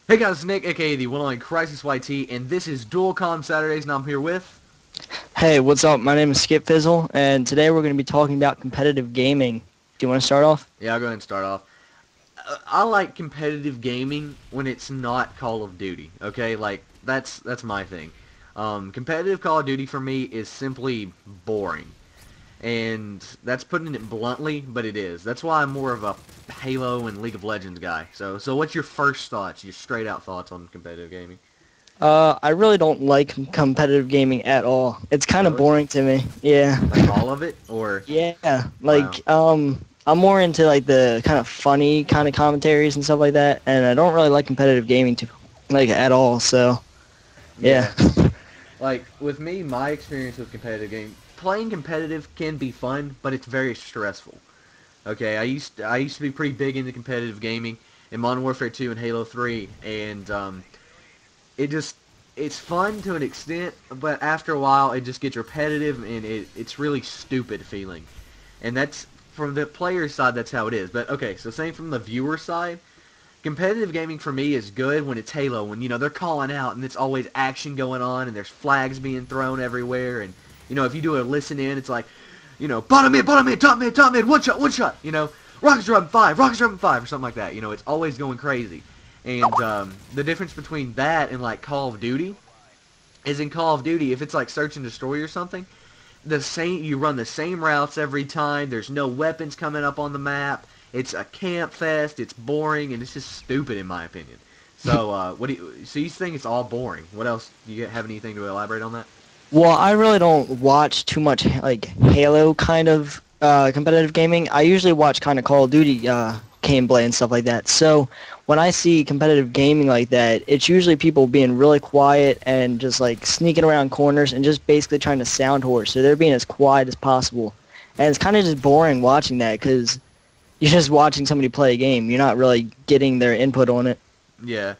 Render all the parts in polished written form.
Hey guys, it's Nick, aka the one and only Crisis YT, and this is Dual Comm Saturdays, and I'm here with... Hey, what's up? My name is Skip Fizzle, and today we're going to be talking about competitive gaming. Do you want to start off? Yeah, I'll go ahead and start off. I like competitive gaming when it's not Call of Duty, okay? Like, that's my thing. Competitive Call of Duty for me is simply boring. And that's putting it bluntly, but it is. That's why I'm more of a Halo and League of Legends guy. So what's your first thoughts, your straight out thoughts on competitive gaming? I really don't like competitive gaming at all. It's kind of Really? boring to me. Yeah. Like all of it? Or... Yeah. Wow. I'm more into like the kind of funny kind of commentaries and stuff like that, and I don't really like competitive gaming at all. So, yeah. Yeah. Like, with me, my experience with competitive gaming, playing competitive can be fun, but it's very stressful. Okay, I used to be pretty big into competitive gaming in Modern Warfare 2 and Halo 3, and it just it's fun to an extent, but after a while it just gets repetitive and it's really stupid feeling. And that's from the player side, that's how it is. But okay, so same from the viewer side, competitive gaming for me is good when it's Halo, when they're calling out and it's always action going on and there's flags being thrown everywhere, and if you do a listen in, it's like, bottom mid, top mid, one shot, rockets dropping five, or something like that. It's always going crazy. And the difference between that and like Call of Duty is, in Call of Duty, if it's like search and destroy or something, you run the same routes every time. There's no weapons coming up on the map. It's a camp fest. It's boring, and it's just stupid in my opinion. So so you think it's all boring? What else? Do you have anything to elaborate on that? Well, I really don't watch too much like Halo kind of competitive gaming. I usually watch kind of Call of Duty gameplay and stuff like that. So when I see competitive gaming like that, it's usually people being really quiet and just like sneaking around corners and just basically trying to sound horse. So they're being as quiet as possible. And it's kind of just boring watching that because you're just watching somebody play a game. You're not really getting their input on it. Yeah.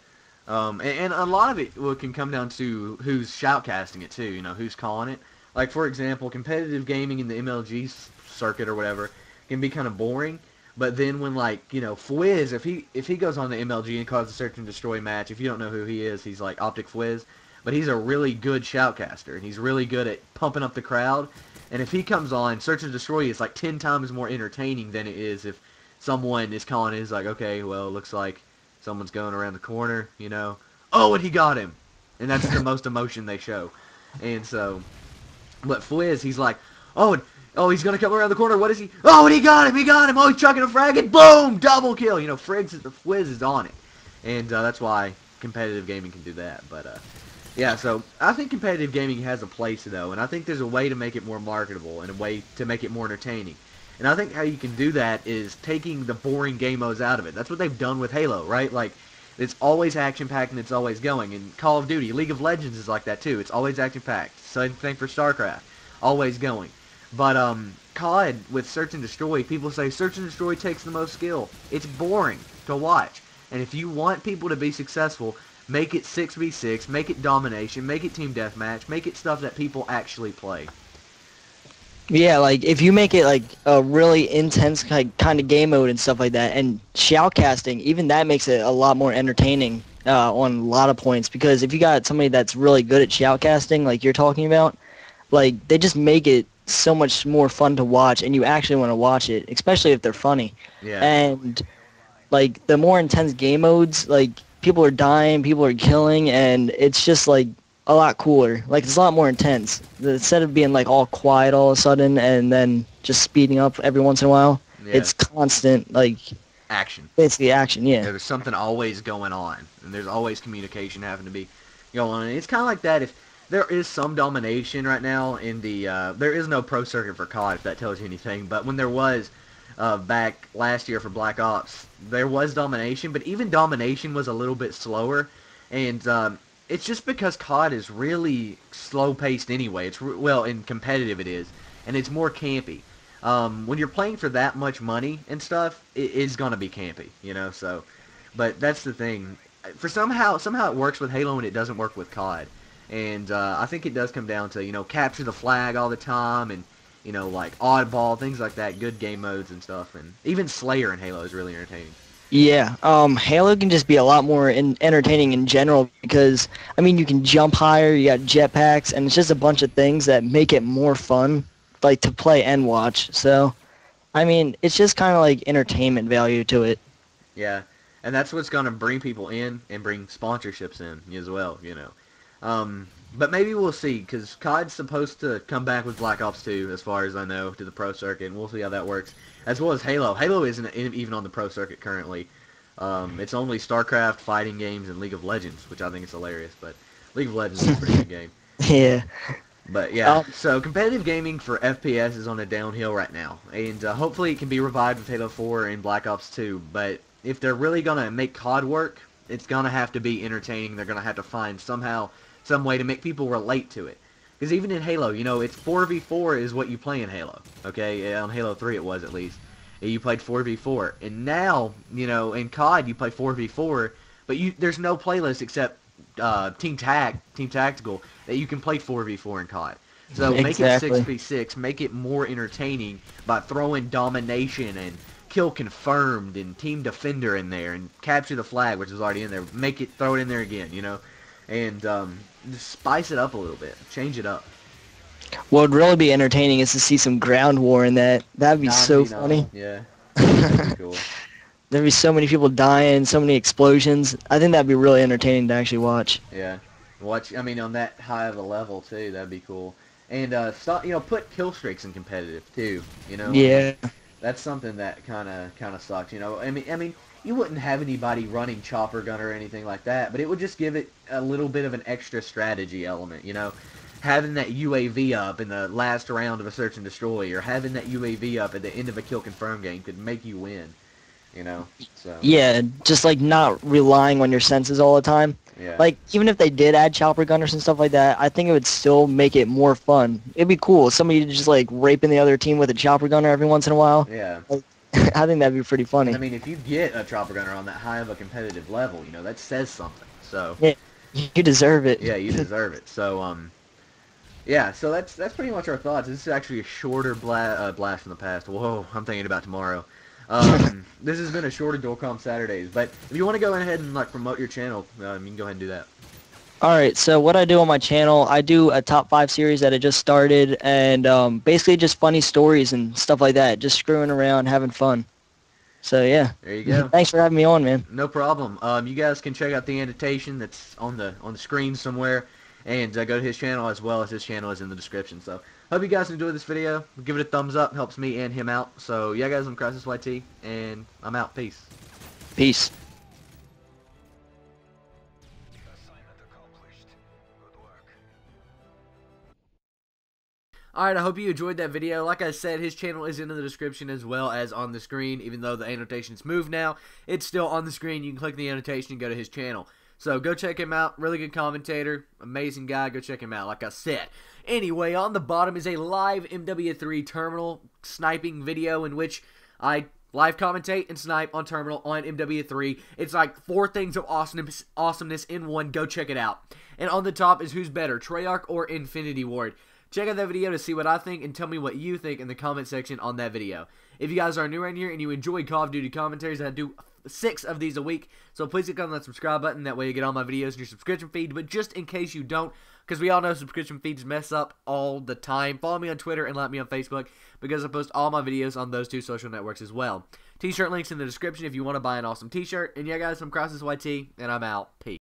And a lot of it can come down to who's shoutcasting it too. Who's calling it. Like, for example, competitive gaming in the MLG circuit or whatever can be kind of boring. But then when, like, Fwiz, if he goes on the MLG and calls a search and destroy match, if you don't know who he is, he's like Optic Fwiz. But he's a really good shoutcaster, and he's really good at pumping up the crowd. And if he comes on, search and destroy is like 10 times more entertaining than it is if someone is calling it. It's like, okay, well, it looks like someone's going around the corner, Oh, and he got him. And that's the most emotion they show. And so, but Fwiz, he's like, oh, he's going to come around the corner. What is he? Oh, and he got him. Oh, he's chucking a frag, and boom, double kill. Fwiz is on it. And that's why competitive gaming can do that. But, yeah, so I think competitive gaming has a place, though. And I think there's a way to make it more marketable and a way to make it more entertaining. And I think how you can do that is taking the boring game modes out of it. That's what they've done with Halo, right? Like, it's always action-packed and it's always going. And Call of Duty, League of Legends is like that too. It's always action-packed. Same thing for StarCraft, always going. But COD with Search and Destroy, people say Search and Destroy takes the most skill. It's boring to watch. And if you want people to be successful, make it 6v6, make it domination, make it team deathmatch, make it stuff that people actually play. Yeah, like if you make it like a really intense kind of game mode and stuff like that, and shoutcasting, even that makes it a lot more entertaining on a lot of points. Because if you got somebody that's really good at shoutcasting, like you're talking about, like they just make it so much more fun to watch, and you actually want to watch it, especially if they're funny. Yeah. And like the more intense game modes, like people are dying, people are killing, and it's just like a lot cooler. Like it's a lot more intense. Instead of being like all quiet all of a sudden and then just speeding up every once in a while, Yeah. it's constant like Action. basically action. Yeah, Yeah. there's something always going on, and there's always communication having to be going on. And it's kind of like that. If there is some domination right now in the, there is no pro circuit for COD, if that tells you anything. But when there was back last year for Black Ops, there was domination, but even domination was a little bit slower, and it's just because COD is really slow-paced anyway. Well, in competitive it is, and it's more campy. When you're playing for that much money and stuff, it is gonna be campy, So, but that's the thing. For somehow it works with Halo and it doesn't work with COD, and I think it does come down to capture the flag all the time and like oddball things like that, good game modes and stuff, and even Slayer in Halo is really entertaining. Yeah, Halo can just be a lot more entertaining in general because, I mean, you can jump higher, you got jetpacks, and it's just a bunch of things that make it more fun, like, to play and watch. So, I mean, it's just kind of like entertainment value to it. Yeah, and that's what's going to bring people in and bring sponsorships in as well. But maybe we'll see because COD's supposed to come back with Black Ops 2, as far as I know, to the pro circuit, and we'll see how that works. As well as Halo. Halo isn't even on the pro circuit currently. It's only StarCraft, fighting games, and League of Legends, which I think is hilarious. But League of Legends is a pretty good game. Yeah. But yeah, Um, so competitive gaming for FPS is on a downhill right now, and hopefully it can be revived with Halo 4 and Black Ops 2. But if they're really gonna make COD work, it's gonna have to be entertaining. They're gonna have to find some way to make people relate to it. Because even in Halo, it's 4v4 is what you play in Halo. Okay, on Halo 3 it was at least. You played 4v4, and now in COD you play 4v4, but there's no playlist except Team Tactical that you can play 4v4 in COD. So make it exactly. 6v6, make it more entertaining by throwing domination and kill confirmed and team defender in there and capture the flag, which is already in there. Throw it in there again, and just spice it up a little bit, change it up. What would really be entertaining is to see some ground war in that. That'd be so 9v9, funny. yeah, that'd be cool. There'd be so many people dying, so many explosions. I think that'd be really entertaining to actually watch. Yeah, on that high of a level too, that'd be cool. And put kill streaks in competitive too. Yeah. That's something that kind of sucks. You wouldn't have anybody running chopper gun or anything like that, but it would just give it a little bit of an extra strategy element. Having that UAV up in the last round of a search and destroy, or having that UAV up at the end of a kill confirm game could make you win. So Yeah, just like not relying on your senses all the time. yeah, Like, even if they did add chopper gunners and stuff like that, I think it would still make it more fun. It'd be cool. Somebody just like raping the other team with a chopper gunner every once in a while. yeah. Like, I think that'd be pretty funny. If you get a chopper gunner on that high of a competitive level, that says something. So Yeah, you deserve it. yeah, you deserve it. So yeah, so that's pretty much our thoughts. This is actually a shorter blast from the past. Whoa, I'm thinking about tomorrow. This has been a shorter Dualcom Saturdays, but if you want to go ahead and promote your channel, you can go ahead and do that. Alright, so what I do on my channel, I do a top 5 series that I just started, and basically just funny stories and stuff like that, just screwing around, having fun. So yeah. There you go. Thanks for having me on, man. No problem. You guys can check out the annotation that's on the screen somewhere, and go to his channel as well as his channel is in the description. So hope you guys enjoyed this video. Give it a thumbs up, helps me and him out. So yeah, guys, I'm Crisis YT, and I'm out. Peace. Peace. Alright, I hope you enjoyed that video. Like I said, his channel is in the description as well as on the screen. Even though the annotation's moved now, it's still on the screen. You can click the annotation and go to his channel. So go check him out. Really good commentator. Amazing guy. Go check him out, like I said. Anyway, on the bottom is a live MW3 terminal sniping video in which I live commentate and snipe on terminal on MW3. It's like 4 things of awesomeness in one. Go check it out. And on the top is who's better, Treyarch or Infinity Ward. Check out that video to see what I think and tell me what you think in the comment section on that video. If you guys are new around here and you enjoy Call of Duty commentaries, I do 6 of these a week, so please click on that subscribe button. That way you get all my videos in your subscription feed. But just in case you don't, because we all know subscription feeds mess up all the time, follow me on Twitter and like me on Facebook, because I post all my videos on those 2 social networks as well. T-shirt links in the description if you want to buy an awesome t-shirt. And yeah, guys, I'm Crisis YT, and I'm out. Peace.